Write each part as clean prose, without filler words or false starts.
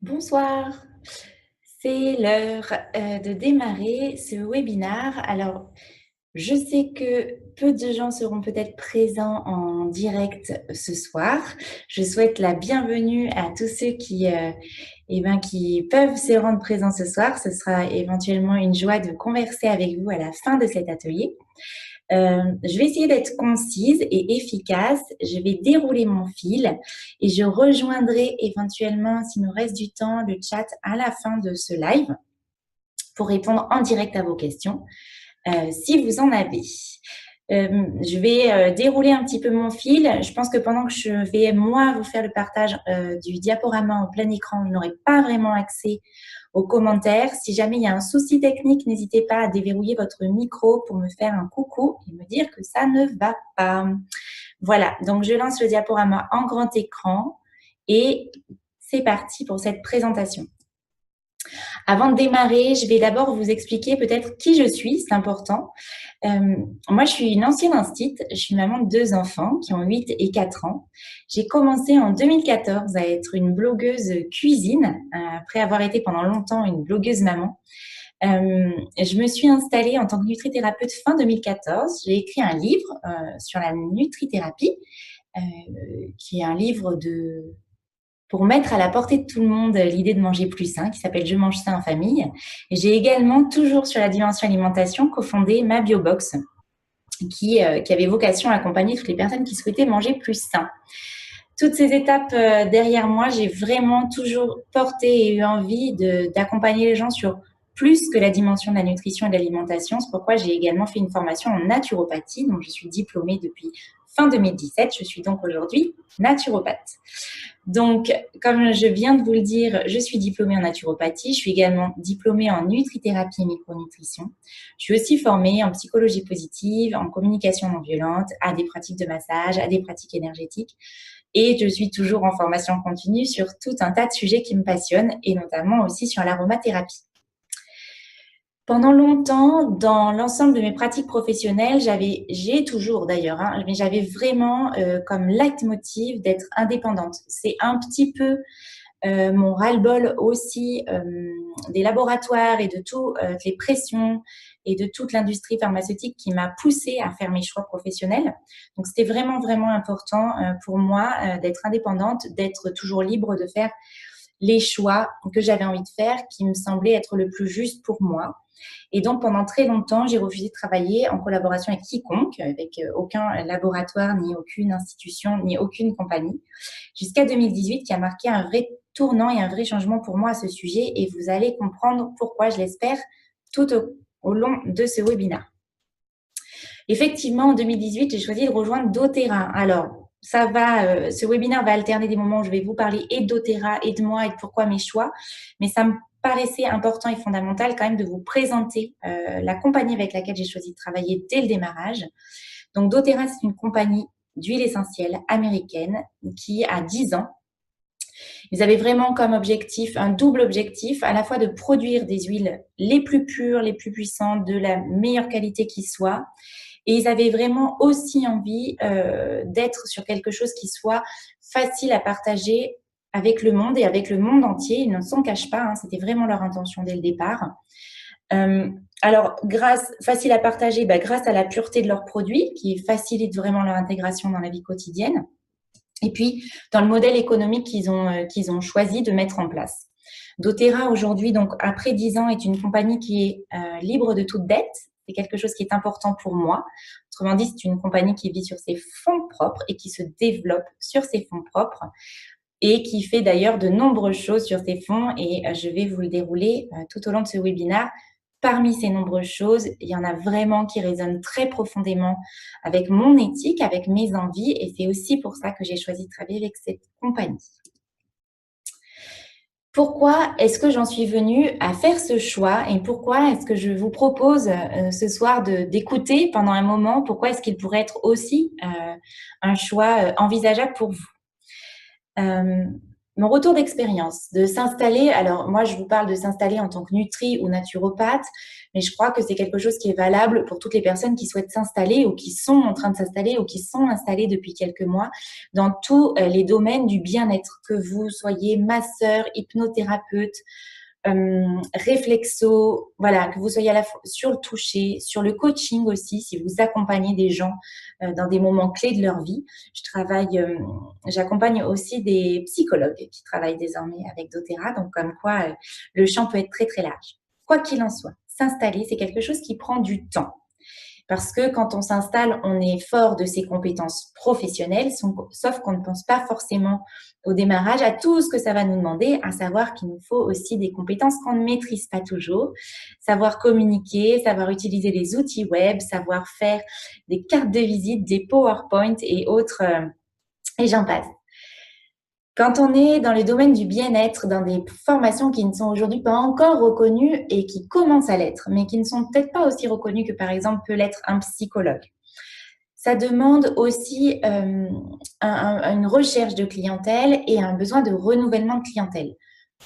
Bonsoir, c'est l'heure de démarrer ce webinaire. Alors, je sais que peu de gens seront peut-être présents en direct ce soir. Je souhaite la bienvenue à tous ceux qui peuvent se rendre présents ce soir. Ce sera éventuellement une joie de converser avec vous à la fin de cet atelier. Je vais essayer d'être concise et efficace. Je vais dérouler mon fil et je rejoindrai éventuellement, s'il nous reste du temps, le chat à la fin de ce live pour répondre en direct à vos questions, si vous en avez. Je vais dérouler un petit peu mon fil. Je pense que pendant que je vais, moi, vous faire le partage du diaporama en plein écran, je n'aurai pas vraiment accès aux commentaires. Si jamais il y a un souci technique, n'hésitez pas à déverrouiller votre micro pour me faire un coucou et me dire que ça ne va pas. Voilà, donc je lance le diaporama en grand écran et c'est parti pour cette présentation. Avant de démarrer, je vais d'abord vous expliquer peut-être qui je suis, c'est important. Moi, je suis une ancienne instite, je suis maman de 2 enfants qui ont 8 et 4 ans. J'ai commencé en 2014 à être une blogueuse cuisine, après avoir été pendant longtemps une blogueuse maman. Je me suis installée en tant que nutrithérapeute fin 2014. J'ai écrit un livre sur la nutrithérapie, qui est un livre pour mettre à la portée de tout le monde l'idée de manger plus sain, qui s'appelle Je mange sain en famille. Et j'ai également, toujours sur la dimension alimentation, cofondé ma Biobox, qui avait vocation à accompagner toutes les personnes qui souhaitaient manger plus sain. Toutes ces étapes derrière moi, j'ai vraiment toujours porté et eu envie d'accompagner les gens sur plus que la dimension de la nutrition et de l'alimentation. C'est pourquoi j'ai également fait une formation en naturopathie, donc je suis diplômée depuis fin 2017. Je suis donc aujourd'hui naturopathe. Donc, comme je viens de vous le dire, je suis diplômée en naturopathie. Je suis également diplômée en nutrithérapie et micronutrition. Je suis aussi formée en psychologie positive, en communication non violente, à des pratiques de massage, à des pratiques énergétiques. Et je suis toujours en formation continue sur tout un tas de sujets qui me passionnent, et notamment aussi sur l'aromathérapie. Pendant longtemps, dans l'ensemble de mes pratiques professionnelles, j'ai toujours d'ailleurs, mais j'avais vraiment comme leitmotiv d'être indépendante. C'est un petit peu mon ras-le-bol aussi des laboratoires et de toutes les pressions et de toute l'industrie pharmaceutique qui m'a poussée à faire mes choix professionnels. Donc, c'était vraiment, vraiment important pour moi d'être indépendante, d'être toujours libre de faire les choix que j'avais envie de faire, qui me semblaient être le plus juste pour moi. Et donc, pendant très longtemps, j'ai refusé de travailler en collaboration avec quiconque, avec aucun laboratoire, ni aucune institution, ni aucune compagnie, jusqu'à 2018, qui a marqué un vrai tournant et un vrai changement pour moi à ce sujet. Et vous allez comprendre pourquoi, je l'espère, tout au long de ce webinaire. Effectivement, en 2018, j'ai choisi de rejoindre doTERRA. Alors, ce webinaire va alterner des moments où je vais vous parler et de doTERRA et de moi et de pourquoi mes choix, mais ça me paraissait important et fondamental quand même de vous présenter la compagnie avec laquelle j'ai choisi de travailler dès le démarrage. Donc, doTERRA, c'est une compagnie d'huile essentielle américaine qui a 10 ans. Ils avaient vraiment comme objectif, un double objectif, à la fois de produire des huiles les plus pures, les plus puissantes, de la meilleure qualité qui soit. Et ils avaient vraiment aussi envie d'être sur quelque chose qui soit facile à partager avec le monde et avec le monde entier. Ils ne s'en cachent pas, c'était vraiment leur intention dès le départ. Alors, facile à partager, grâce à la pureté de leurs produits, qui facilite vraiment leur intégration dans la vie quotidienne. Et puis, dans le modèle économique qu'ils ont choisi de mettre en place. doTERRA, aujourd'hui, donc après 10 ans, est une compagnie qui est libre de toute dette. C'est quelque chose qui est important pour moi. Autrement dit, c'est une compagnie qui vit sur ses fonds propres et qui se développe sur ses fonds propres et qui fait d'ailleurs de nombreuses choses sur ses fonds. Et je vais vous le dérouler tout au long de ce webinaire. Parmi ces nombreuses choses, il y en a vraiment qui résonnent très profondément avec mon éthique, avec mes envies. Et c'est aussi pour ça que j'ai choisi de travailler avec cette compagnie. Pourquoi est-ce que j'en suis venue à faire ce choix et pourquoi est-ce que je vous propose ce soir d'écouter pendant un moment, pourquoi est-ce qu'il pourrait être aussi un choix envisageable pour vous. Mon retour d'expérience, de s'installer, alors moi je vous parle de s'installer en tant que nutri ou naturopathe, mais je crois que c'est quelque chose qui est valable pour toutes les personnes qui souhaitent s'installer ou qui sont en train de s'installer ou qui sont installées depuis quelques mois dans tous les domaines du bien-être, que vous soyez masseur, hypnothérapeute, réflexo, voilà, que vous soyez à la fois sur le toucher, sur le coaching aussi, si vous accompagnez des gens dans des moments clés de leur vie. J'accompagne aussi des psychologues qui travaillent désormais avec doTERRA, donc comme quoi le champ peut être très très large. Quoi qu'il en soit, s'installer, c'est quelque chose qui prend du temps. Parce que quand on s'installe, on est fort de ses compétences professionnelles, sauf qu'on ne pense pas forcément au démarrage à tout ce que ça va nous demander, à savoir qu'il nous faut aussi des compétences qu'on ne maîtrise pas toujours, savoir communiquer, savoir utiliser les outils web, savoir faire des cartes de visite, des PowerPoint et autres, et j'en passe. Quand on est dans le domaine du bien-être, dans des formations qui ne sont aujourd'hui pas encore reconnues et qui commencent à l'être, mais qui ne sont peut-être pas aussi reconnues que par exemple peut l'être un psychologue, ça demande aussi une recherche de clientèle et un besoin de renouvellement de clientèle.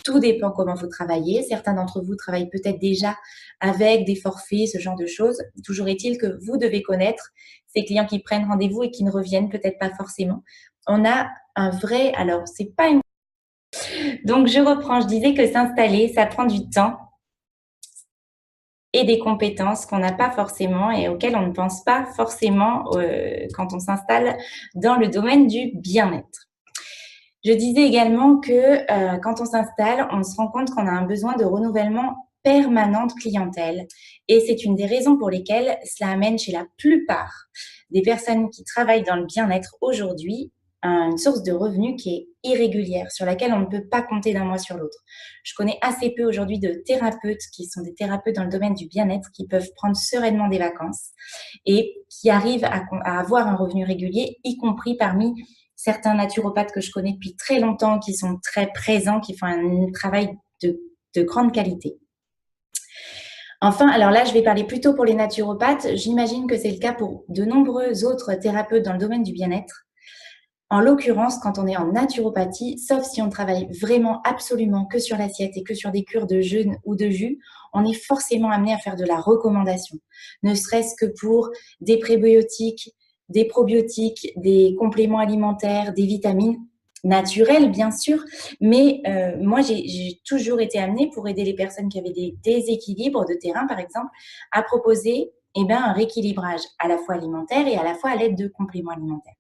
Tout dépend comment vous travaillez. Certains d'entre vous travaillent peut-être déjà avec des forfaits, ce genre de choses. Toujours est-il que vous devez connaître ces clients qui prennent rendez-vous et qui ne reviennent peut-être pas forcément. On a un vrai, alors c'est pas une... Donc je reprends, je disais que s'installer, ça prend du temps et des compétences qu'on n'a pas forcément et auxquelles on ne pense pas forcément quand on s'installe dans le domaine du bien-être. Je disais également que quand on s'installe, on se rend compte qu'on a un besoin de renouvellement permanent de clientèle. Et c'est une des raisons pour lesquelles cela amène chez la plupart des personnes qui travaillent dans le bien-être aujourd'hui une source de revenus qui est irrégulière, sur laquelle on ne peut pas compter d'un mois sur l'autre. Je connais assez peu aujourd'hui de thérapeutes qui sont des thérapeutes dans le domaine du bien-être qui peuvent prendre sereinement des vacances et qui arrivent à avoir un revenu régulier, y compris parmi certains naturopathes que je connais depuis très longtemps, qui sont très présents, qui font un travail de grande qualité. Enfin, alors là, je vais parler plutôt pour les naturopathes. J'imagine que c'est le cas pour de nombreux autres thérapeutes dans le domaine du bien-être. En l'occurrence, quand on est en naturopathie, sauf si on travaille vraiment absolument que sur l'assiette et que sur des cures de jeûne ou de jus, on est forcément amené à faire de la recommandation, ne serait-ce que pour des prébiotiques, des probiotiques, des compléments alimentaires, des vitamines naturelles, bien sûr. Mais moi, j'ai toujours été amenée, pour aider les personnes qui avaient des déséquilibres de terrain, par exemple, à proposer un rééquilibrage à la fois alimentaire et à la fois à l'aide de compléments alimentaires.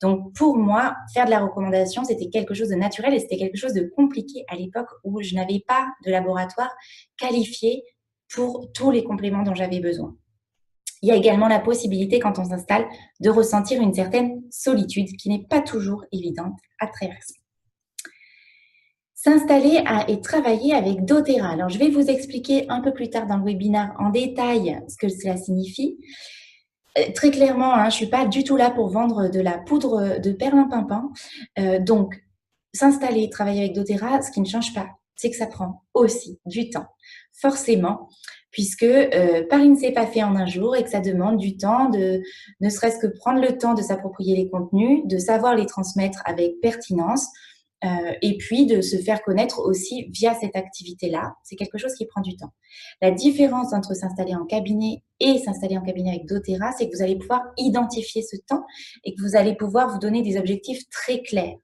Donc, pour moi, faire de la recommandation, c'était quelque chose de naturel et c'était quelque chose de compliqué à l'époque où je n'avais pas de laboratoire qualifié pour tous les compléments dont j'avais besoin. Il y a également la possibilité, quand on s'installe, de ressentir une certaine solitude qui n'est pas toujours évidente à traverser. S'installer et travailler avec doTERRA. Alors, je vais vous expliquer un peu plus tard dans le webinaire en détail ce que cela signifie. Très clairement, je ne suis pas du tout là pour vendre de la poudre de perlimpinpin. Donc, s'installer, travailler avec doTERRA, ce qui ne change pas, c'est que ça prend aussi du temps, forcément, puisque Paris ne s'est pas fait en un jour et que ça demande du temps de ne serait-ce que prendre le temps de s'approprier les contenus, de savoir les transmettre avec pertinence, et puis de se faire connaître aussi via cette activité-là. C'est quelque chose qui prend du temps. La différence entre s'installer en cabinet et s'installer en cabinet avec doTERRA, c'est que vous allez pouvoir identifier ce temps et que vous allez pouvoir vous donner des objectifs très clairs.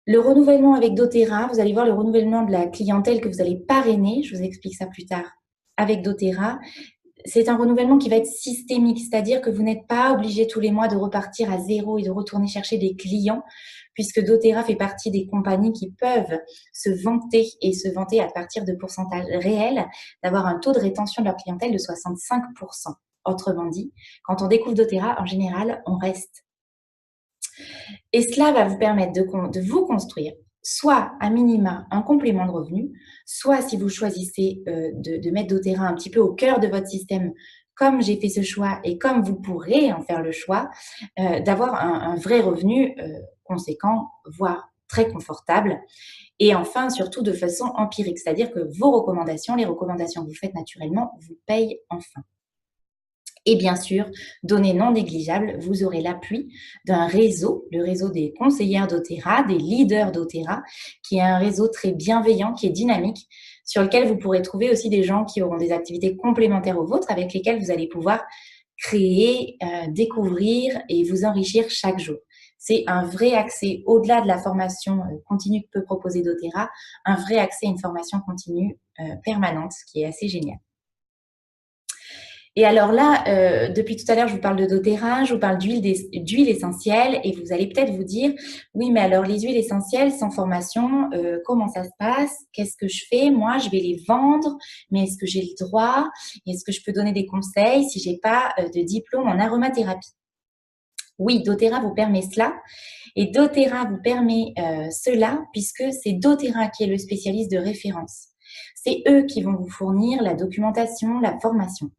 Le renouvellement avec doTERRA, vous allez voir le renouvellement de la clientèle que vous allez parrainer, je vous explique ça plus tard, avec doTERRA. C'est un renouvellement qui va être systémique, c'est-à-dire que vous n'êtes pas obligé tous les mois de repartir à zéro et de retourner chercher des clients, puisque doTERRA fait partie des compagnies qui peuvent se vanter à partir de pourcentages réels, d'avoir un taux de rétention de leur clientèle de 65%. Autrement dit, quand on découvre doTERRA, en général, on reste. Et cela va vous permettre de vous construire soit à minima un complément de revenu, soit si vous choisissez de mettre doTERRA un petit peu au cœur de votre système, comme j'ai fait ce choix et comme vous pourrez en faire le choix, d'avoir un vrai revenu conséquent, voire très confortable. Et enfin, surtout de façon empirique, c'est-à-dire que vos recommandations, les recommandations que vous faites naturellement, vous payent enfin. Et bien sûr, données non négligeables, vous aurez l'appui d'un réseau, le réseau des conseillères doTERRA, des leaders doTERRA, qui est un réseau très bienveillant, qui est dynamique, sur lequel vous pourrez trouver aussi des gens qui auront des activités complémentaires aux vôtres, avec lesquelles vous allez pouvoir créer, découvrir et vous enrichir chaque jour. C'est un vrai accès, au-delà de la formation continue que peut proposer doTERRA, un vrai accès à une formation continue permanente, ce qui est assez génial. Et alors là, depuis tout à l'heure, je vous parle de doTERRA, je vous parle d'huiles essentielles et vous allez peut-être vous dire, oui, mais alors les huiles essentielles sans formation, comment ça se passe? Qu'est-ce que je fais? Moi, je vais les vendre, mais est-ce que j'ai le droit? Est-ce que je peux donner des conseils si j'ai pas de diplôme en aromathérapie? Oui, doTERRA vous permet cela. Et doTERRA vous permet cela puisque c'est doTERRA qui est le spécialiste de référence. C'est eux qui vont vous fournir la documentation, la formation.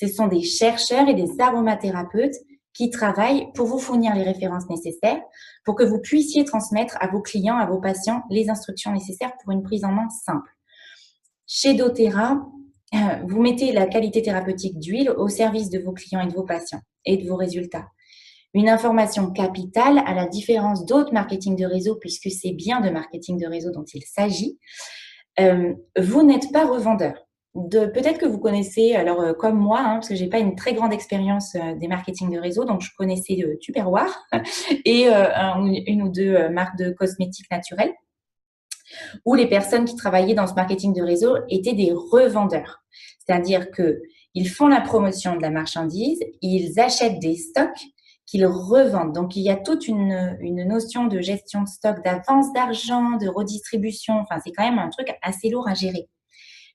Ce sont des chercheurs et des aromathérapeutes qui travaillent pour vous fournir les références nécessaires pour que vous puissiez transmettre à vos clients, à vos patients, les instructions nécessaires pour une prise en main simple. Chez doTERRA, vous mettez la qualité thérapeutique d'huile au service de vos clients et de vos patients et de vos résultats. Une information capitale, à la différence d'autres marketing de réseau, puisque c'est bien de marketing de réseau dont il s'agit, vous n'êtes pas revendeur. Peut-être que vous connaissez, alors comme moi, parce que j'ai pas une très grande expérience des marketing de réseau, donc je connaissais Tupperware et une ou deux marques de cosmétiques naturels, où les personnes qui travaillaient dans ce marketing de réseau étaient des revendeurs. C'est-à-dire qu'ils font la promotion de la marchandise, ils achètent des stocks qu'ils revendent. Donc, il y a toute une notion de gestion de stock, d'avance d'argent, de redistribution. Enfin, c'est quand même un truc assez lourd à gérer.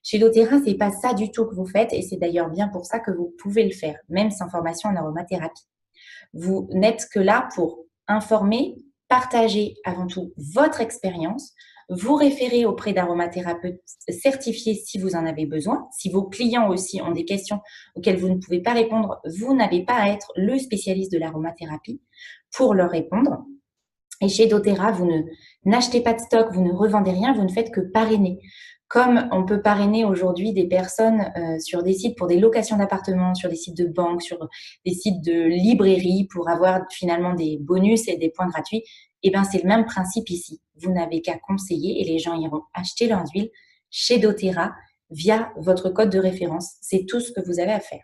Chez doTERRA, c'est pas ça du tout que vous faites et c'est d'ailleurs bien pour ça que vous pouvez le faire, même sans formation en aromathérapie. Vous n'êtes que là pour informer, partager avant tout votre expérience, vous référer auprès d'aromathérapeutes certifiés si vous en avez besoin. Si vos clients aussi ont des questions auxquelles vous ne pouvez pas répondre, vous n'avez pas à être le spécialiste de l'aromathérapie pour leur répondre. Et chez doTERRA, vous n'achetez pas de stock, vous ne revendez rien, vous ne faites que parrainer. Comme on peut parrainer aujourd'hui des personnes sur des sites pour des locations d'appartements, sur des sites de banque, sur des sites de librairie pour avoir finalement des bonus et des points gratuits, eh bien c'est le même principe ici. Vous n'avez qu'à conseiller et les gens iront acheter leurs huiles chez doTERRA via votre code de référence. C'est tout ce que vous avez à faire.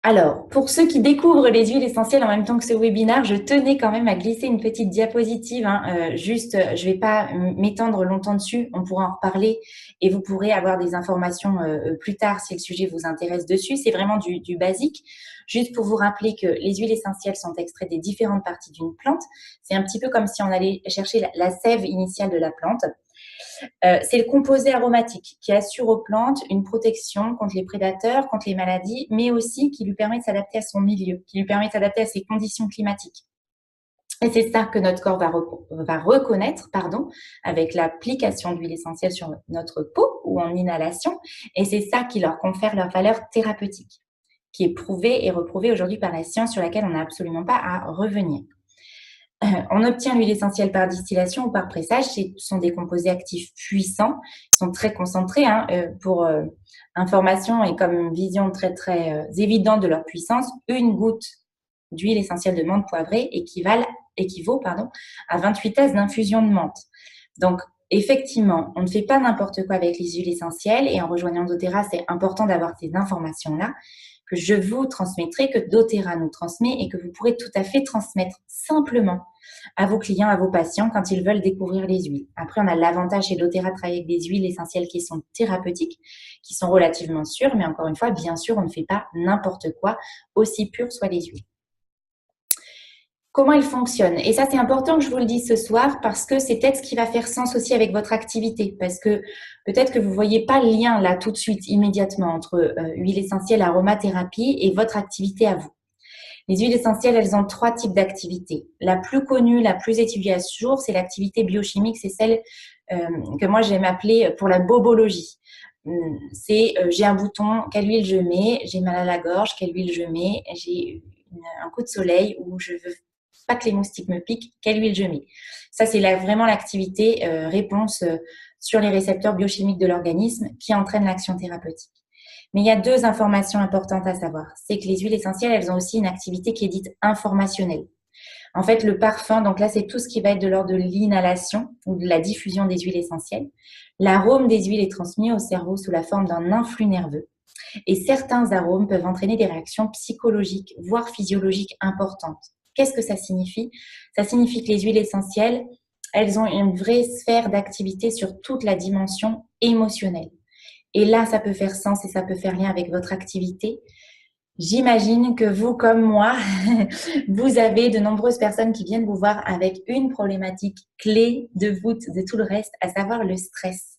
Alors, pour ceux qui découvrent les huiles essentielles en même temps que ce webinaire, je tenais quand même à glisser une petite diapositive. Je vais pas m'étendre longtemps dessus, on pourra en reparler et vous pourrez avoir des informations plus tard si le sujet vous intéresse dessus. C'est vraiment du basique. Juste pour vous rappeler que les huiles essentielles sont extraites des différentes parties d'une plante. C'est un petit peu comme si on allait chercher la sève initiale de la plante. C'est le composé aromatique qui assure aux plantes une protection contre les prédateurs, contre les maladies, mais aussi qui lui permet de s'adapter à son milieu, qui lui permet de s'adapter à ses conditions climatiques. Et c'est ça que notre corps va reconnaître avec l'application d'huile essentielle sur notre peau ou en inhalation. Et c'est ça qui leur confère leur valeur thérapeutique, qui est prouvée et reprouvée aujourd'hui par la science sur laquelle on n'a absolument pas à revenir. On obtient l'huile essentielle par distillation ou par pressage. Ce sont des composés actifs puissants. Ils sont très concentrés. Pour information et comme vision très, très évidente de leur puissance, une goutte d'huile essentielle de menthe poivrée équivaut à 28 tasses d'infusion de menthe. Donc, effectivement, on ne fait pas n'importe quoi avec les huiles essentielles et en rejoignant doTERRA, c'est important d'avoir ces informations-là que je vous transmettrai, que doTERRA nous transmet et que vous pourrez tout à fait transmettre simplement à vos clients, à vos patients quand ils veulent découvrir les huiles. Après, on a l'avantage chez doTERRA de travailler avec des huiles essentielles qui sont thérapeutiques, qui sont relativement sûres, mais encore une fois, bien sûr, on ne fait pas n'importe quoi, aussi pures soient les huiles. Comment il fonctionne. Et ça, c'est important que je vous le dise ce soir parce que c'est peut-être ce qui va faire sens aussi avec votre activité. Parce que peut-être que vous ne voyez pas le lien là tout de suite, immédiatement, entre huile essentielle, aromathérapie et votre activité à vous. Les huiles essentielles, elles ont 3 types d'activités. La plus connue, la plus étudiée à ce jour, c'est l'activité biochimique. C'est celle que moi, j'aime appeler pour la bobologie. C'est j'ai un bouton, quelle huile je mets, j'ai mal à la gorge, quelle huile je mets, j'ai un coup de soleil ou je veux pas que les moustiques me piquent, quelle huile je mets. Ça, c'est vraiment l'activité réponse sur les récepteurs biochimiques de l'organisme qui entraîne l'action thérapeutique. Mais il y a deux informations importantes à savoir. C'est que les huiles essentielles, elles ont aussi une activité qui est dite informationnelle. En fait, le parfum, donc là, c'est tout ce qui va être de l'ordre de l'inhalation ou de la diffusion des huiles essentielles. L'arôme des huiles est transmis au cerveau sous la forme d'un influx nerveux. Et certains arômes peuvent entraîner des réactions psychologiques, voire physiologiques importantes. Qu'est-ce que ça signifie? Ça signifie que les huiles essentielles, elles ont une vraie sphère d'activité sur toute la dimension émotionnelle. Et là, ça peut faire sens et ça peut faire lien avec votre activité. J'imagine que vous, comme moi, vous avez de nombreuses personnes qui viennent vous voir avec une problématique clé de voûte de tout le reste, à savoir le stress.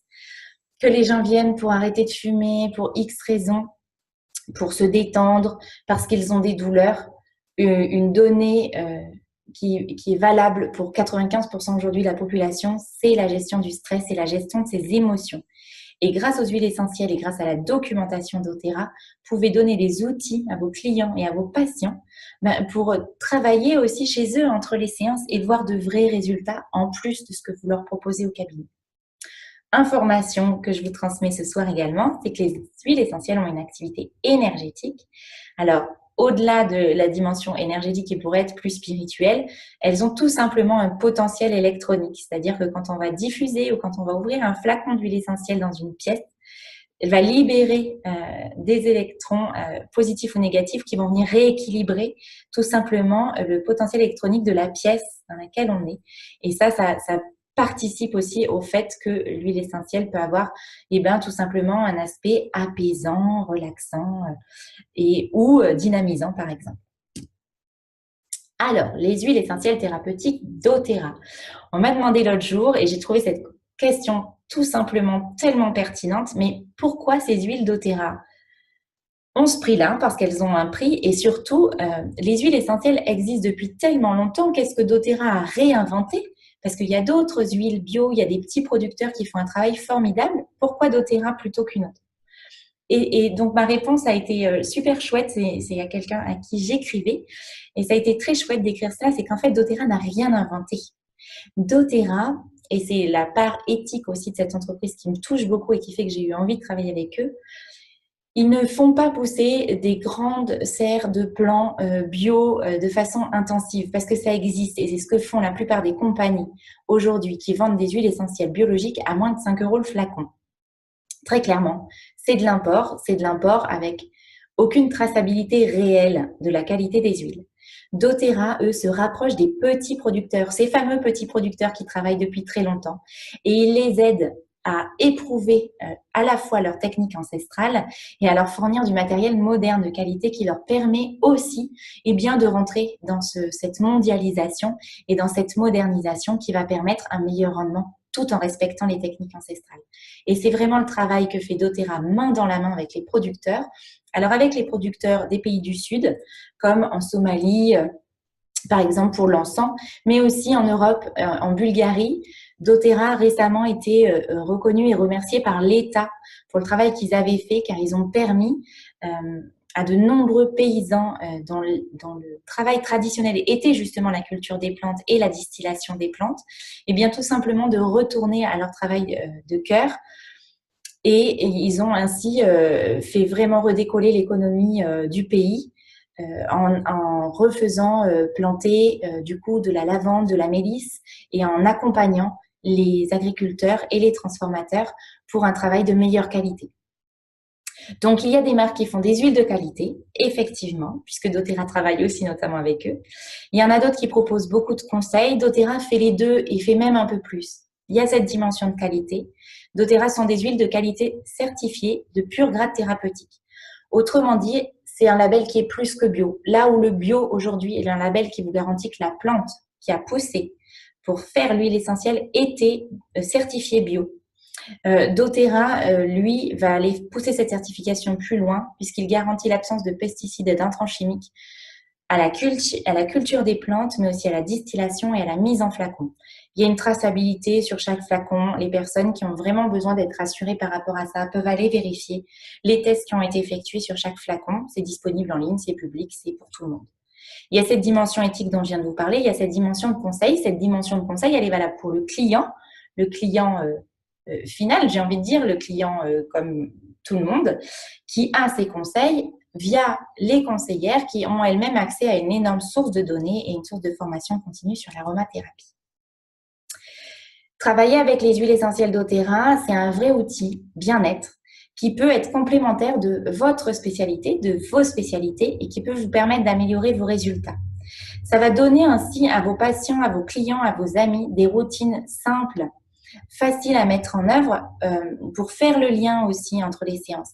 Que les gens viennent pour arrêter de fumer, pour X raisons, pour se détendre, parce qu'ils ont des douleurs. Une donnée qui est valable pour 95% aujourd'hui de la population, c'est la gestion du stress et la gestion de ses émotions. Et grâce aux huiles essentielles et grâce à la documentation d'Otera, vous pouvez donner des outils à vos clients et à vos patients pour travailler aussi chez eux entre les séances et voir de vrais résultats en plus de ce que vous leur proposez au cabinet. Information que je vous transmets ce soir également, c'est que les huiles essentielles ont une activité énergétique. Alors, au-delà de la dimension énergétique qui pourrait être plus spirituelle, elles ont tout simplement un potentiel électronique. C'est-à-dire que quand on va diffuser ou quand on va ouvrir un flacon d'huile essentielle dans une pièce, elle va libérer des électrons positifs ou négatifs qui vont venir rééquilibrer tout simplement le potentiel électronique de la pièce dans laquelle on est. Et ça participe aussi au fait que l'huile essentielle peut avoir tout simplement un aspect apaisant, relaxant ou dynamisant par exemple. Alors, les huiles essentielles thérapeutiques d'Otera. On m'a demandé l'autre jour et j'ai trouvé cette question tout simplement tellement pertinente, mais pourquoi ces huiles d'Otera ont ce prix-là? Parce qu'elles ont un prix et surtout, les huiles essentielles existent depuis tellement longtemps. Qu'est-ce que d'Otera a réinventé? Parce qu'il y a d'autres huiles bio, il y a des petits producteurs qui font un travail formidable. Pourquoi d'Otera plutôt qu'une autre? Et donc, ma réponse a été super chouette. C'est à quelqu'un à qui j'écrivais. Et ça a été très chouette d'écrire ça. C'est qu'en fait, d'Otera n'a rien inventé. d'Otera, et c'est la part éthique aussi de cette entreprise qui me touche beaucoup et qui fait que j'ai eu envie de travailler avec eux, ils ne font pas pousser des grandes serres de plants bio de façon intensive parce que ça existe et c'est ce que font la plupart des compagnies aujourd'hui qui vendent des huiles essentielles biologiques à moins de 5 € le flacon. Très clairement, c'est de l'import avec aucune traçabilité réelle de la qualité des huiles. d'Otera, eux, se rapprochent des petits producteurs, ces fameux petits producteurs qui travaillent depuis très longtemps, et ils les aident à éprouver à la fois leur technique ancestrale et à leur fournir du matériel moderne de qualité qui leur permet aussi de rentrer dans cette mondialisation et dans cette modernisation qui va permettre un meilleur rendement tout en respectant les techniques ancestrales. Et c'est vraiment le travail que fait d'Otera main dans la main avec les producteurs. Alors avec les producteurs des pays du Sud, comme en Somalie, par exemple pour l'encens, mais aussi en Europe, en Bulgarie, d'Otera a récemment été reconnu et remercié par l'État pour le travail qu'ils avaient fait, car ils ont permis à de nombreux paysans dont le travail traditionnel était justement la culture des plantes et la distillation des plantes, et bien tout simplement de retourner à leur travail de cœur. Et ils ont ainsi fait vraiment redécoller l'économie du pays en refaisant planter du coup de la lavande, de la mélisse et en accompagnant les agriculteurs et les transformateurs pour un travail de meilleure qualité. Donc, il y a des marques qui font des huiles de qualité, effectivement, puisque d'Otera travaille aussi notamment avec eux. Il y en a d'autres qui proposent beaucoup de conseils. d'Otera fait les deux et fait même un peu plus. Il y a cette dimension de qualité. d'Otera sont des huiles de qualité certifiées de pur grade thérapeutique. Autrement dit, c'est un label qui est plus que bio. Là où le bio aujourd'hui est un label qui vous garantit que la plante qui a poussé pour faire l'huile essentielle était certifiée bio. d'Otera, lui, va aller pousser cette certification plus loin puisqu'il garantit l'absence de pesticides et d'intrants chimiques à la culture des plantes, mais aussi à la distillation et à la mise en flacon. Il y a une traçabilité sur chaque flacon. Les personnes qui ont vraiment besoin d'être rassurées par rapport à ça peuvent aller vérifier les tests qui ont été effectués sur chaque flacon. C'est disponible en ligne, c'est public, c'est pour tout le monde. Il y a cette dimension éthique dont je viens de vous parler. Il y a cette dimension de conseil. Cette dimension de conseil, elle est valable pour le client final, j'ai envie de dire, le client comme tout le monde, qui a ces conseils via les conseillères qui ont elles-mêmes accès à une énorme source de données et une source de formation continue sur l'aromathérapie. Travailler avec les huiles essentielles doTERRA, c'est un vrai outil bien-être qui peut être complémentaire de votre spécialité, de vos spécialités et qui peut vous permettre d'améliorer vos résultats. Ça va donner ainsi à vos patients, à vos clients, à vos amis des routines simples, faciles à mettre en œuvre pour faire le lien aussi entre les séances.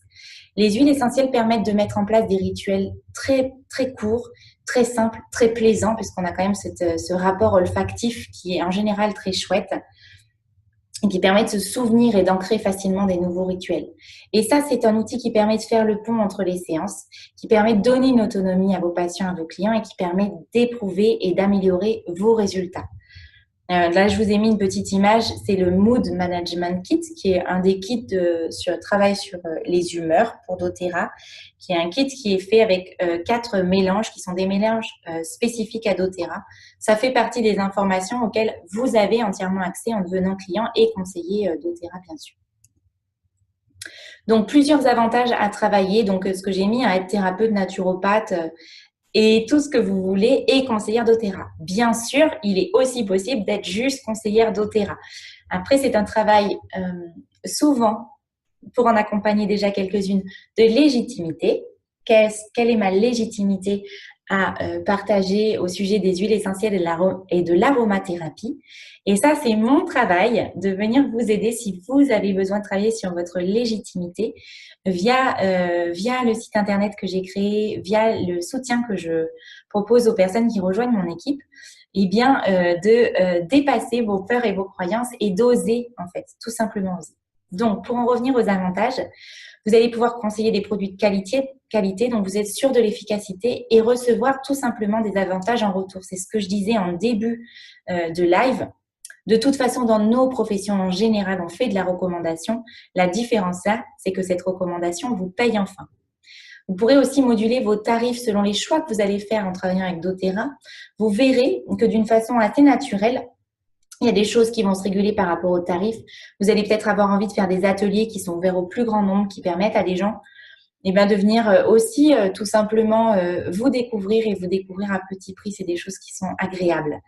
Les huiles essentielles permettent de mettre en place des rituels très, très courts, très simples, très plaisants, puisqu'on a quand même ce rapport olfactif qui est en général très chouette et qui permet de se souvenir et d'ancrer facilement des nouveaux rituels. Et ça, c'est un outil qui permet de faire le pont entre les séances, qui permet de donner une autonomie à vos patients, à vos clients et qui permet d'éprouver et d'améliorer vos résultats. Là, je vous ai mis une petite image, c'est le Mood Management Kit, qui est un des kits sur travail sur les humeurs pour doTERRA, qui est un kit qui est fait avec 4 mélanges, qui sont des mélanges spécifiques à doTERRA. Ça fait partie des informations auxquelles vous avez entièrement accès en devenant client et conseiller doTERRA, bien sûr. Donc, plusieurs avantages à travailler. Donc, ce que j'ai mis, à être thérapeute, naturopathe, et tout ce que vous voulez et conseillère doTERRA. Bien sûr, il est aussi possible d'être juste conseillère doTERRA. Après, c'est un travail souvent, pour en accompagner déjà quelques-unes, de légitimité. Quelle est ma légitimité à partager au sujet des huiles essentielles et de l'aromathérapie? Et ça, c'est mon travail de venir vous aider si vous avez besoin de travailler sur votre légitimité via le site internet que j'ai créé, via le soutien que je propose aux personnes qui rejoignent mon équipe, et bien de dépasser vos peurs et vos croyances et d'oser, en fait, tout simplement oser. Donc, pour en revenir aux avantages, vous allez pouvoir conseiller des produits de qualité dont vous êtes sûr de l'efficacité et recevoir tout simplement des avantages en retour. C'est ce que je disais en début de live. De toute façon, dans nos professions en général, on fait de la recommandation. La différence là, c'est que cette recommandation vous paye enfin. Vous pourrez aussi moduler vos tarifs selon les choix que vous allez faire en travaillant avec doTERRA. Vous verrez que d'une façon assez naturelle, il y a des choses qui vont se réguler par rapport aux tarifs. Vous allez peut-être avoir envie de faire des ateliers qui sont ouverts au plus grand nombre, qui permettent à des gens de venir aussi tout simplement vous découvrir et vous découvrir à petit prix. C'est des choses qui sont agréables.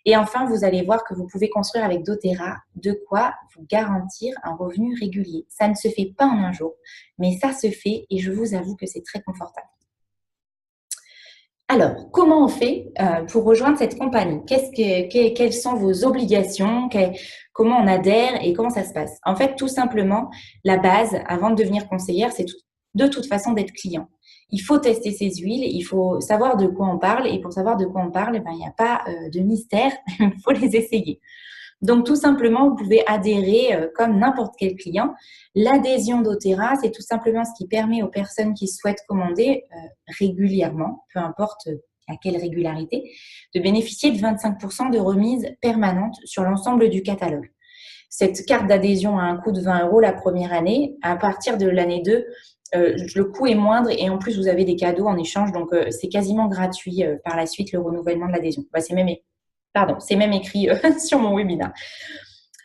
Et enfin, vous allez voir que vous pouvez construire avec doTERRA de quoi vous garantir un revenu régulier. Ça ne se fait pas en un jour, mais ça se fait et je vous avoue que c'est très confortable. Alors, comment on fait pour rejoindre cette compagnie? Quelles sont vos obligations? Comment on adhère et comment ça se passe? En fait, tout simplement, la base, avant de devenir conseillère, c'est de toute façon d'être client. Il faut tester ces huiles, il faut savoir de quoi on parle et pour savoir de quoi on parle, il n'y a pas de mystère, il faut les essayer. Donc, tout simplement, vous pouvez adhérer comme n'importe quel client. L'adhésion doTERRA, c'est tout simplement ce qui permet aux personnes qui souhaitent commander régulièrement, peu importe à quelle régularité, de bénéficier de 25% de remise permanente sur l'ensemble du catalogue. Cette carte d'adhésion a un coût de 20 € la première année. À partir de l'année 2, le coût est moindre et en plus, vous avez des cadeaux en échange. Donc, c'est quasiment gratuit par la suite, le renouvellement de l'adhésion. C'est même écrit sur mon webinaire.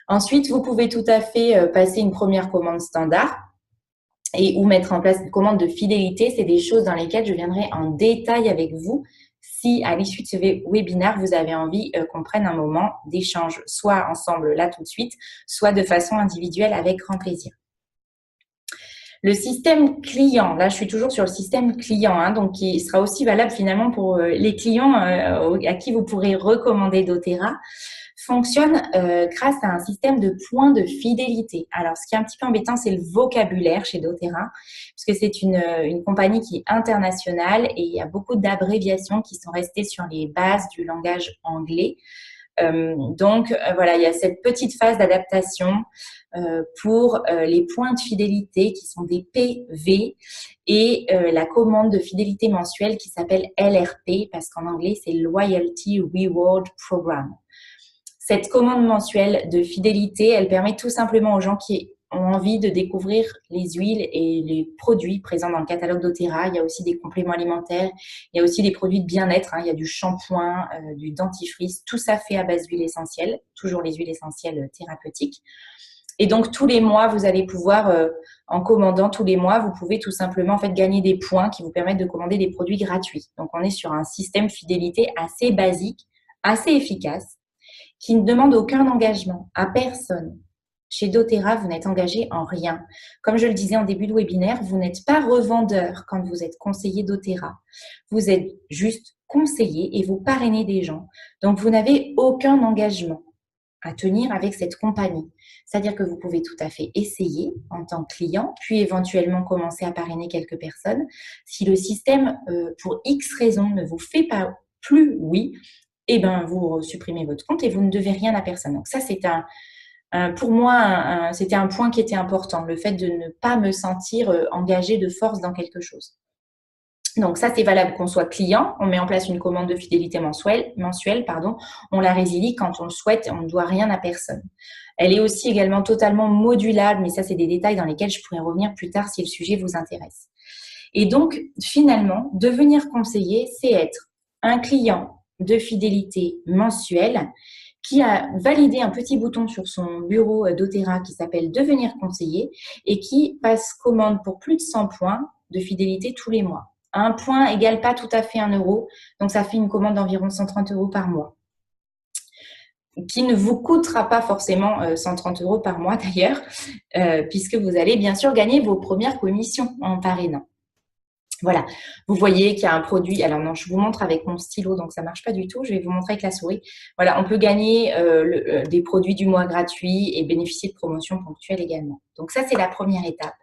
Ensuite, vous pouvez tout à fait passer une première commande standard ou mettre en place une commande de fidélité. C'est des choses dans lesquelles je viendrai en détail avec vous si, à l'issue de ce webinaire, vous avez envie qu'on prenne un moment d'échange, soit ensemble là tout de suite, soit de façon individuelle avec grand plaisir. Le système client, là je suis toujours sur le système client, donc qui sera aussi valable finalement pour les clients à qui vous pourrez recommander doTERRA, fonctionne grâce à un système de points de fidélité. Alors, ce qui est un petit peu embêtant, c'est le vocabulaire chez doTERRA, puisque c'est une compagnie qui est internationale et il y a beaucoup d'abréviations qui sont restées sur les bases du langage anglais. Donc, voilà, il y a cette petite phase d'adaptation pour les points de fidélité qui sont des PV et la commande de fidélité mensuelle qui s'appelle LRP parce qu'en anglais, c'est Loyalty Reward Program. Cette commande mensuelle de fidélité, elle permet tout simplement aux gens qui ont envie de découvrir les huiles et les produits présents dans le catalogue doTERRA. Il y a aussi des compléments alimentaires, il y a aussi des produits de bien-être, il y a du shampoing, du dentifrice, tout ça fait à base d'huiles essentielles, toujours les huiles essentielles thérapeutiques. Et donc, tous les mois, vous allez pouvoir, en commandant tous les mois, vous pouvez tout simplement en fait gagner des points qui vous permettent de commander des produits gratuits. Donc, on est sur un système fidélité assez basique, assez efficace, qui ne demande aucun engagement à personne. Chez doTERRA, vous n'êtes engagé en rien. Comme je le disais en début de webinaire, vous n'êtes pas revendeur quand vous êtes conseiller doTERRA. Vous êtes juste conseiller et vous parrainez des gens. Donc, vous n'avez aucun engagement à tenir avec cette compagnie. C'est-à-dire que vous pouvez tout à fait essayer en tant que client, puis éventuellement commencer à parrainer quelques personnes. Si le système, pour X raisons, ne vous fait pas plus oui, eh ben, vous supprimez votre compte et vous ne devez rien à personne. Donc ça, c'est pour moi, c'était un point qui était important, le fait de ne pas me sentir engagée de force dans quelque chose. Donc ça, c'est valable qu'on soit client, on met en place une commande de fidélité mensuelle, on la résilie quand on le souhaite, on ne doit rien à personne. Elle est aussi également totalement modulable, mais ça, c'est des détails dans lesquels je pourrais revenir plus tard si le sujet vous intéresse. Et donc, finalement, devenir conseiller, c'est être un client de fidélité mensuelle qui a validé un petit bouton sur son bureau doTERRA qui s'appelle Devenir conseiller et qui passe commande pour plus de 100 points de fidélité tous les mois. Un point égale pas tout à fait 1 euro, donc ça fait une commande d'environ 130 euros par mois, qui ne vous coûtera pas forcément 130 euros par mois d'ailleurs, puisque vous allez bien sûr gagner vos premières commissions en parrainant. Voilà, vous voyez qu'il y a un produit. Alors non, je vous montre avec mon stylo, donc ça ne marche pas du tout. Je vais vous montrer avec la souris. Voilà, on peut gagner des produits du mois gratuits et bénéficier de promotions ponctuelles également. Donc ça, c'est la première étape.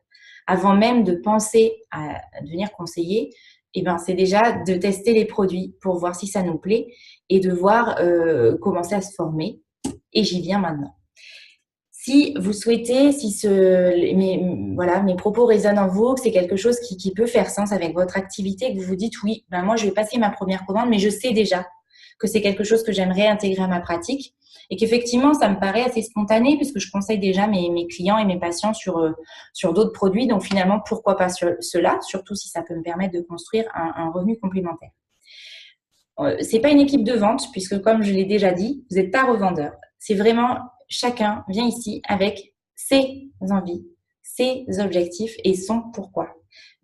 Avant même de penser à devenir conseiller, eh ben, c'est déjà de tester les produits pour voir si ça nous plaît et de voir commencer à se former. Et j'y viens maintenant. Si vous souhaitez, si mes propos résonnent en vous, que c'est quelque chose qui peut faire sens avec votre activité, que vous vous dites oui, ben moi je vais passer ma première commande, mais je sais déjà que c'est quelque chose que j'aimerais intégrer à ma pratique et qu'effectivement ça me paraît assez spontané puisque je conseille déjà mes clients et mes patients sur d'autres produits. Donc finalement, pourquoi pas sur cela, surtout si ça peut me permettre de construire un revenu complémentaire. C'est pas une équipe de vente puisque comme je l'ai déjà dit, vous n'êtes pas revendeur. C'est vraiment chacun vient ici avec ses envies, ses objectifs et son pourquoi.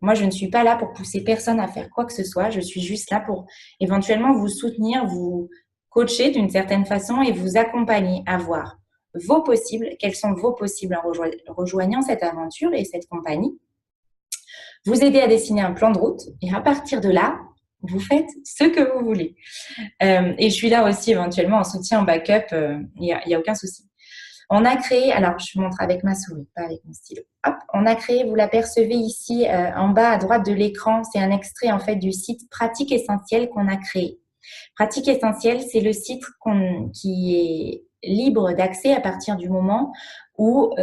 Moi, je ne suis pas là pour pousser personne à faire quoi que ce soit. Je suis juste là pour éventuellement vous soutenir, vous coacher d'une certaine façon et vous accompagner à voir vos possibles, quels sont vos possibles en rejoignant cette aventure et cette compagnie. Vous aider à dessiner un plan de route et à partir de là, vous faites ce que vous voulez. Et je suis là aussi éventuellement en soutien, en backup, il y a aucun souci. On a créé, alors je vous montre avec ma souris, pas avec mon stylo. Hop, on a créé, vous l'apercevez ici en bas à droite de l'écran, c'est un extrait en fait du site Pratique Essentielle qu'on a créé. Pratique Essentielle, c'est le site qui est libre d'accès à partir du moment où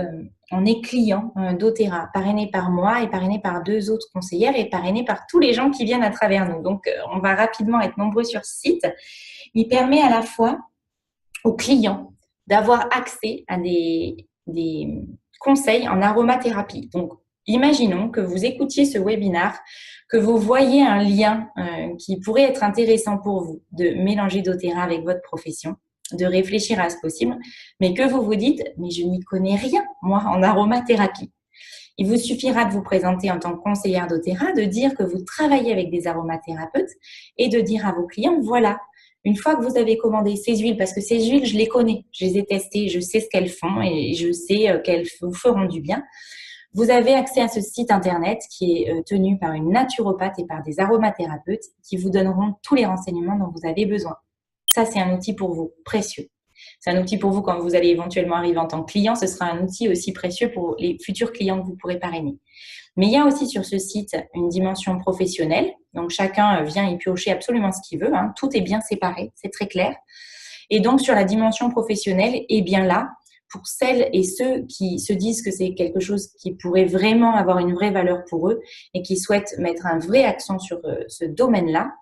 on est client doTERRA, parrainé par moi et parrainé par 2 autres conseillères et parrainé par tous les gens qui viennent à travers nous. Donc, on va rapidement être nombreux sur ce site. Il permet à la fois aux clients d'avoir accès à des conseils en aromathérapie. Donc, imaginons que vous écoutiez ce webinaire, que vous voyez un lien qui pourrait être intéressant pour vous de mélanger doTERRA avec votre profession, de réfléchir à ce possible, mais que vous vous dites « mais je n'y connais rien, moi, en aromathérapie ». Il vous suffira de vous présenter en tant que conseillère doTERRA, de dire que vous travaillez avec des aromathérapeutes et de dire à vos clients « voilà, une fois que vous avez commandé ces huiles, parce que ces huiles, je les connais, je les ai testées, je sais ce qu'elles font et je sais qu'elles vous feront du bien. Vous avez accès à ce site internet qui est tenu par une naturopathe et par des aromathérapeutes qui vous donneront tous les renseignements dont vous avez besoin. Ça, c'est un outil pour vous précieux. C'est un outil pour vous quand vous allez éventuellement arriver en tant que client. Ce sera un outil aussi précieux pour les futurs clients que vous pourrez parrainer. Mais il y a aussi sur ce site une dimension professionnelle. Donc, chacun vient y piocher absolument ce qu'il veut. Hein. Tout est bien séparé, c'est très clair. Et donc, sur la dimension professionnelle, eh bien là, pour celles et ceux qui se disent que c'est quelque chose qui pourrait vraiment avoir une vraie valeur pour eux et qui souhaitent mettre un vrai accent sur ce domaine-là,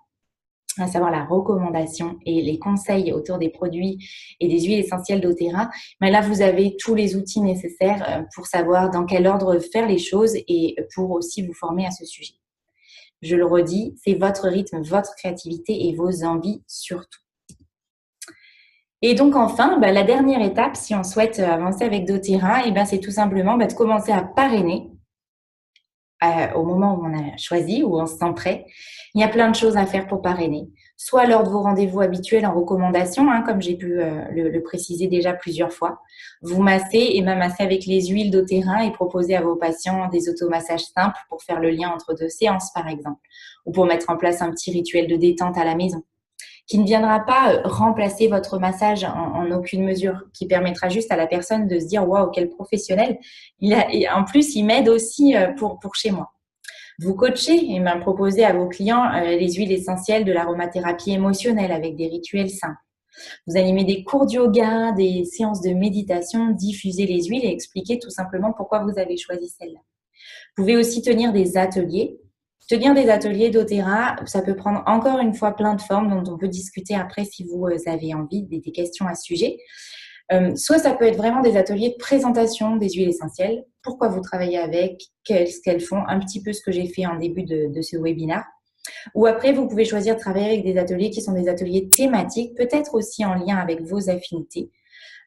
à savoir la recommandation et les conseils autour des produits et des huiles essentielles doTERRA, mais là, vous avez tous les outils nécessaires pour savoir dans quel ordre faire les choses et pour aussi vous former à ce sujet. Je le redis, c'est votre rythme, votre créativité et vos envies surtout. Et donc enfin, la dernière étape, si on souhaite avancer avec doTERRA, c'est tout simplement de commencer à parrainer au moment où on a choisi, où on se sent prêt. Il y a plein de choses à faire pour parrainer. Soit lors de vos rendez-vous habituels en recommandation, comme j'ai pu le préciser déjà plusieurs fois. Vous massez et massez avec les huiles doTERRA et proposez à vos patients des automassages simples pour faire le lien entre deux séances, par exemple, ou pour mettre en place un petit rituel de détente à la maison, qui ne viendra pas remplacer votre massage en aucune mesure, qui permettra juste à la personne de se dire « Waouh, quel professionnel !» Et en plus, il m'aide aussi pour chez moi. Vous coachez et proposez à vos clients les huiles essentielles de l'aromathérapie émotionnelle avec des rituels simples. Vous animez des cours de yoga, des séances de méditation, diffusez les huiles et expliquez tout simplement pourquoi vous avez choisi celle-là. Vous pouvez aussi tenir des ateliers. Tenir des ateliers doTERRA, ça peut prendre encore une fois plein de formes dont on peut discuter après si vous avez envie, des questions à ce sujet. Soit ça peut être vraiment des ateliers de présentation des huiles essentielles, pourquoi vous travaillez avec, qu'est-ce qu'elles font, un petit peu ce que j'ai fait en début de ce webinaire. Ou après, vous pouvez choisir de travailler avec des ateliers qui sont des ateliers thématiques, peut-être aussi en lien avec vos affinités.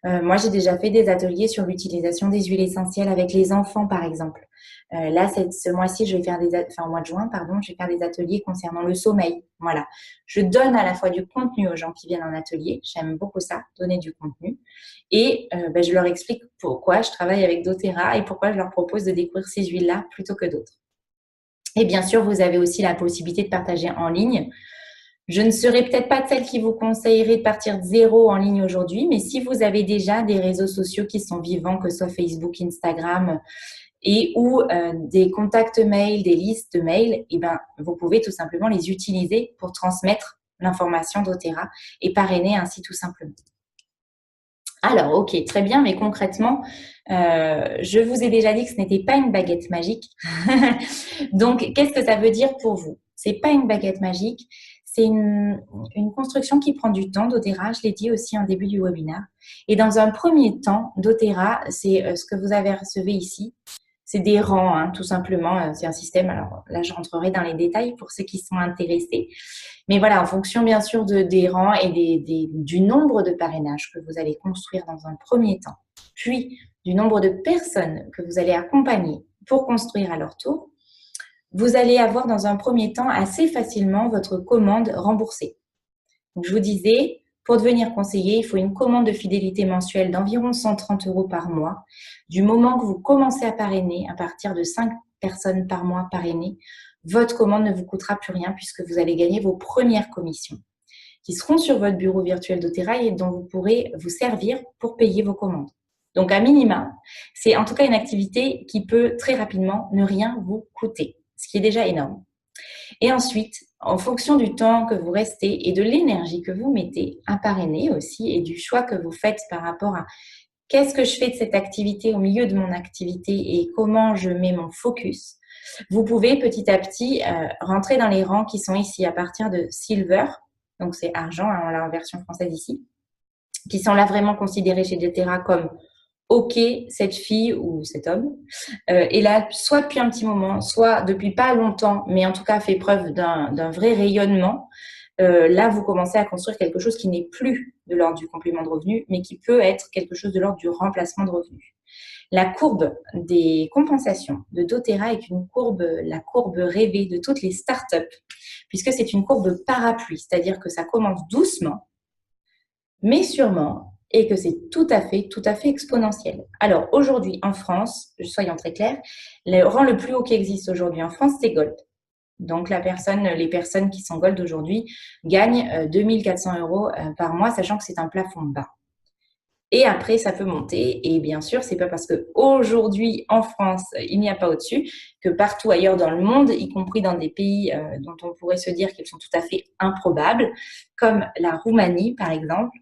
Moi, j'ai déjà fait des ateliers sur l'utilisation des huiles essentielles avec les enfants, par exemple. Là, ce mois-ci, au mois de juin, pardon, je vais faire des ateliers concernant le sommeil. Voilà. Je donne à la fois du contenu aux gens qui viennent en atelier. J'aime beaucoup ça, donner du contenu. Et je leur explique pourquoi je travaille avec doTERRA et pourquoi je leur propose de découvrir ces huiles-là plutôt que d'autres. Et bien sûr, vous avez aussi la possibilité de partager en ligne. Je ne serai peut-être pas celle qui vous conseillerait de partir de zéro en ligne aujourd'hui, mais si vous avez déjà des réseaux sociaux qui sont vivants, que ce soit Facebook, Instagram, et ou des contacts mails, des listes de mails, vous pouvez tout simplement les utiliser pour transmettre l'information doTERRA et parrainer ainsi tout simplement. Alors, ok, très bien, mais concrètement, je vous ai déjà dit que ce n'était pas une baguette magique. Donc, qu'est-ce que ça veut dire pour vous? C'est pas une baguette magique, c'est une construction qui prend du temps, doTERRA, je l'ai dit aussi en début du webinaire. Et dans un premier temps, doTERRA, c'est ce que vous avez recevé ici. C'est des rangs, tout simplement. C'est un système, alors là, je rentrerai dans les détails pour ceux qui sont intéressés. Mais voilà, en fonction bien sûr des rangs et du nombre de parrainages que vous allez construire dans un premier temps, puis du nombre de personnes que vous allez accompagner pour construire à leur tour, vous allez avoir dans un premier temps assez facilement votre commande remboursée. Donc, je vous disais, pour devenir conseiller, il faut une commande de fidélité mensuelle d'environ 130 € par mois. Du moment que vous commencez à parrainer, à partir de 5 personnes par mois parrainées, votre commande ne vous coûtera plus rien puisque vous allez gagner vos premières commissions qui seront sur votre bureau virtuel doTERRA et dont vous pourrez vous servir pour payer vos commandes. Donc, à minima, c'est en tout cas une activité qui peut très rapidement ne rien vous coûter, ce qui est déjà énorme. Et ensuite, en fonction du temps que vous restez et de l'énergie que vous mettez à parrainer aussi et du choix que vous faites par rapport à qu'est-ce que je fais de cette activité au milieu de mon activité et comment je mets mon focus, vous pouvez petit à petit rentrer dans les rangs qui sont ici à partir de Silver, donc c'est argent, on l'a en version française ici, qui sont là vraiment considérés chez doTERRA comme OK, cette fille ou cet homme est là soit depuis un petit moment, soit depuis pas longtemps, mais en tout cas fait preuve d'un vrai rayonnement. Là, vous commencez à construire quelque chose qui n'est plus de l'ordre du complément de revenu, mais qui peut être quelque chose de l'ordre du remplacement de revenus. La courbe des compensations de doTERRA est la courbe rêvée de toutes les startups, puisque c'est une courbe parapluie, c'est-à-dire que ça commence doucement, mais sûrement, et que c'est tout à fait exponentiel. Alors, aujourd'hui, en France, soyons très clairs, le rang le plus haut qui existe aujourd'hui en France, c'est Gold. Donc, les personnes qui sont Gold aujourd'hui gagnent 2 400 € par mois, sachant que c'est un plafond bas. Et après, ça peut monter. Et bien sûr, c'est pas parce qu'aujourd'hui, en France, il n'y a pas au-dessus, que partout ailleurs dans le monde, y compris dans des pays dont on pourrait se dire qu'ils sont tout à fait improbables, comme la Roumanie, par exemple,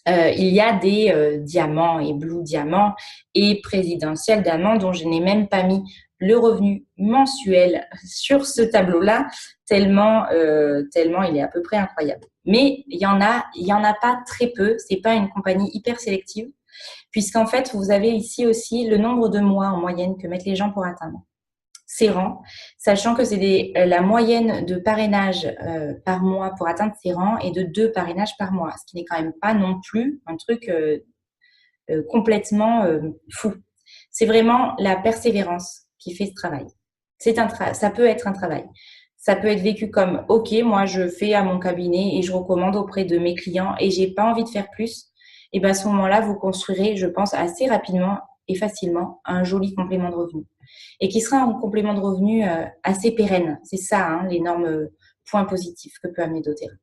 il y a des diamants et blue diamants et présidentiels diamants dont je n'ai même pas mis le revenu mensuel sur ce tableau-là, tellement il est à peu près incroyable. Mais il y en a pas très peu. C'est pas une compagnie hyper sélective, puisqu'en fait, vous avez ici aussi le nombre de mois en moyenne que mettent les gens pour atteindre ces rangs, sachant que c'est la moyenne de parrainage par mois pour atteindre ces rangs est de 2 parrainages par mois, ce qui n'est quand même pas non plus un truc complètement fou. C'est vraiment la persévérance qui fait ce travail. Ça peut être un travail. Ça peut être vécu comme, OK, moi, je fais à mon cabinet et je recommande auprès de mes clients et j'ai pas envie de faire plus. Et bien, à ce moment-là, vous construirez, je pense, assez rapidement et facilement un joli complément de revenu. Et qui sera un complément de revenu assez pérenne. C'est ça, hein, l'énorme point positif que peut amener doTERRA.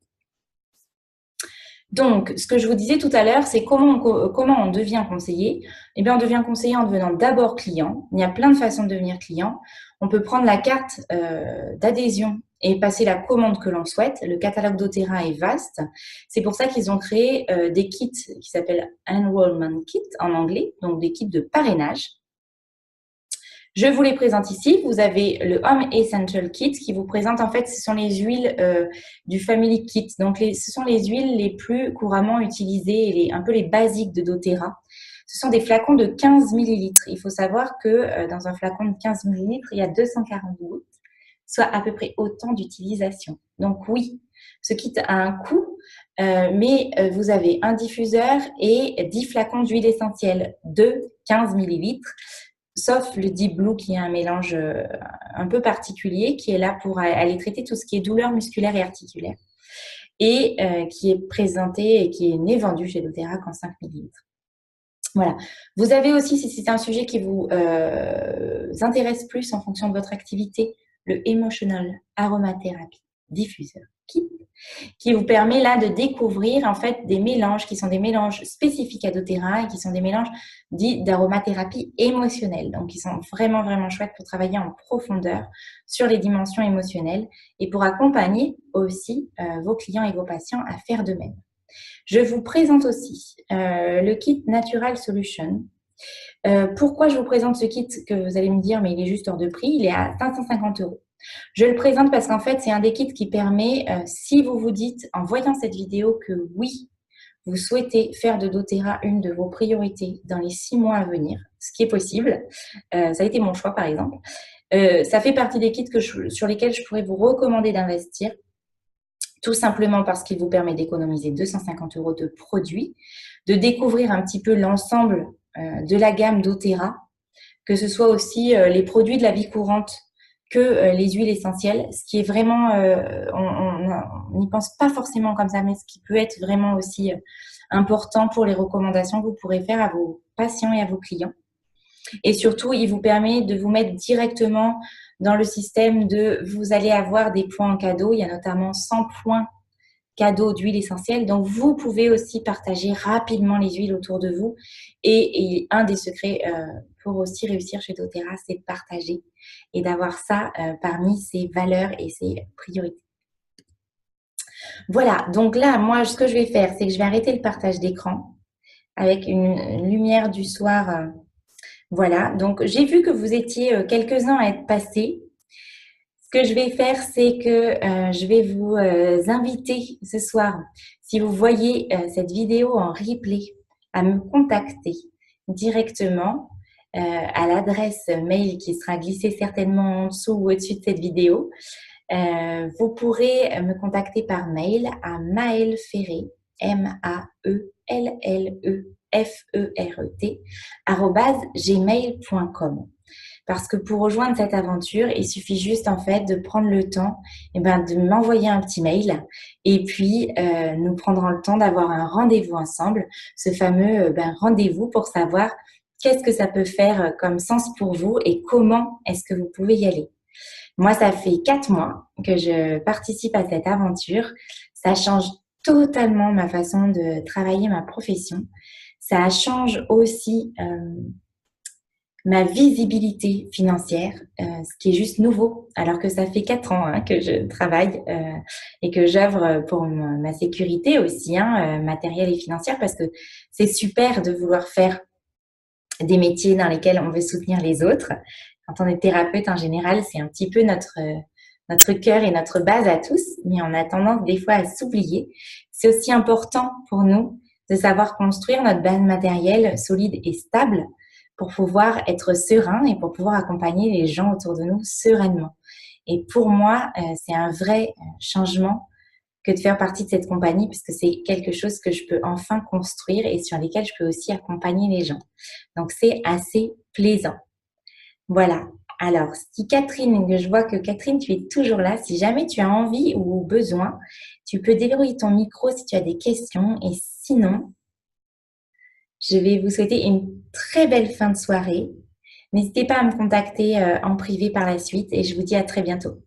Donc, ce que je vous disais tout à l'heure, c'est comment on devient conseiller. Eh bien, on devient conseiller en devenant d'abord client. Il y a plein de façons de devenir client. On peut prendre la carte d'adhésion et passer la commande que l'on souhaite. Le catalogue doTERRA est vaste. C'est pour ça qu'ils ont créé des kits qui s'appellent Enrollment Kit en anglais, donc des kits de parrainage. Je vous les présente ici. Vous avez le Home Essential Kit qui vous présente, en fait, ce sont les huiles du Family Kit. Donc, ce sont les huiles les plus couramment utilisées et un peu les basiques de doTERRA. Ce sont des flacons de 15 ml. Il faut savoir que dans un flacon de 15 ml, il y a 240 gouttes, soit à peu près autant d'utilisation. Donc, oui, ce kit a un coût, mais vous avez un diffuseur et 10 flacons d'huile essentielle de 15 ml. Sauf le Deep Blue qui est un mélange un peu particulier, qui est là pour aller traiter tout ce qui est douleur musculaire et articulaire, et qui est présenté et qui n'est vendu chez doTERRA qu'en 5 ml. Voilà. Vous avez aussi, si c'est un sujet qui vous intéresse plus en fonction de votre activité, le Emotional Aromatherapy Diffuser Kit, qui vous permet là de découvrir en fait des mélanges qui sont des mélanges spécifiques à doTERRA et qui sont des mélanges dits d'aromathérapie émotionnelle. Donc, ils sont vraiment, vraiment chouettes pour travailler en profondeur sur les dimensions émotionnelles et pour accompagner aussi vos clients et vos patients à faire de même. Je vous présente aussi le kit Natural Solution. Pourquoi je vous présente ce kit que vous allez me dire, mais il est juste hors de prix, il est à 550 €. Je le présente parce qu'en fait, c'est un des kits qui permet, si vous vous dites en voyant cette vidéo que oui, vous souhaitez faire de doTERRA une de vos priorités dans les 6 mois à venir, ce qui est possible, ça a été mon choix par exemple, ça fait partie des kits sur lesquels je pourrais vous recommander d'investir, tout simplement parce qu'il vous permet d'économiser 250 € de produits, de découvrir un petit peu l'ensemble de la gamme doTERRA, que ce soit aussi les produits de la vie courante que les huiles essentielles, ce qui est vraiment, on n'y pense pas forcément comme ça, mais ce qui peut être vraiment aussi important pour les recommandations que vous pourrez faire à vos patients et à vos clients. Et surtout, il vous permet de vous mettre directement dans le système vous allez avoir des points en cadeau. Il y a notamment 100 points cadeaux d'huile essentielle. Donc, vous pouvez aussi partager rapidement les huiles autour de vous. Et un des secrets pour aussi réussir chez doTERRA, c'est de partager et d'avoir ça parmi ses valeurs et ses priorités. Voilà, donc là, moi, ce que je vais faire, c'est que je vais arrêter le partage d'écran avec une lumière du soir. Voilà, donc j'ai vu que vous étiez quelques-uns à être passés. Ce que je vais faire, c'est que je vais vous inviter ce soir, si vous voyez cette vidéo en replay, à me contacter directement à l'adresse mail qui sera glissée certainement en dessous ou au-dessus de cette vidéo. Vous pourrez me contacter par mail à maëleferet, MAELLEFERET, @gmail.com. Parce que pour rejoindre cette aventure, il suffit juste en fait de prendre le temps de m'envoyer un petit mail et puis nous prendrons le temps d'avoir un rendez-vous ensemble, ce fameux rendez-vous pour savoir qu'est-ce que ça peut faire comme sens pour vous et comment est-ce que vous pouvez y aller. Moi, ça fait 4 mois que je participe à cette aventure. Ça change totalement ma façon de travailler ma profession. Ça change aussi ma visibilité financière, ce qui est juste nouveau, alors que ça fait 4 ans que je travaille et que j'œuvre pour ma sécurité aussi, matérielle et financière, parce que c'est super de vouloir faire des métiers dans lesquels on veut soutenir les autres. Quand on est thérapeute, en général, c'est un petit peu notre cœur et notre base à tous, mais on a tendance des fois à s'oublier. C'est aussi important pour nous de savoir construire notre base matérielle solide et stable pour pouvoir être serein et pour pouvoir accompagner les gens autour de nous sereinement. Et pour moi, c'est un vrai changement que de faire partie de cette compagnie, puisque c'est quelque chose que je peux enfin construire et sur lesquels je peux aussi accompagner les gens. Donc, c'est assez plaisant. Voilà. Alors, si Catherine, que je vois que Catherine, tu es toujours là, si jamais tu as envie ou besoin, tu peux déverrouiller ton micro si tu as des questions. Et sinon, je vais vous souhaiter une très belle fin de soirée. N'hésitez pas à me contacter en privé par la suite et je vous dis à très bientôt.